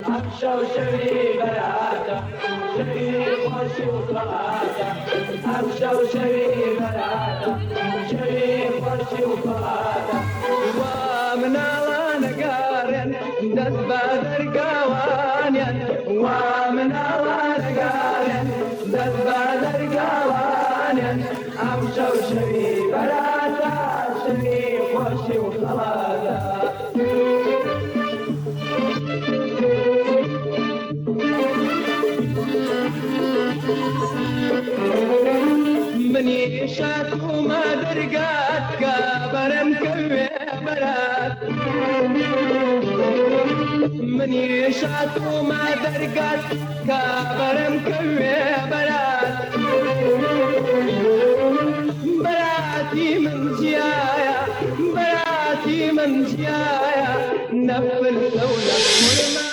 عفشة وشري بلاته شري خوشي وصلاته عفشة وشري بلاته شري خوشي وصلاته ومن الله نقارن دس بدر قوانين ومن الله نقارن دس بدر قوانين عفشة وشري بلاته شري خوشي وصلاته من يشات وما درقات كابر مكوي بلاد من يشات وما درقات كابر مكوي بلاد بلاتي من جيايا بلاتي من جيايا نفل ونفل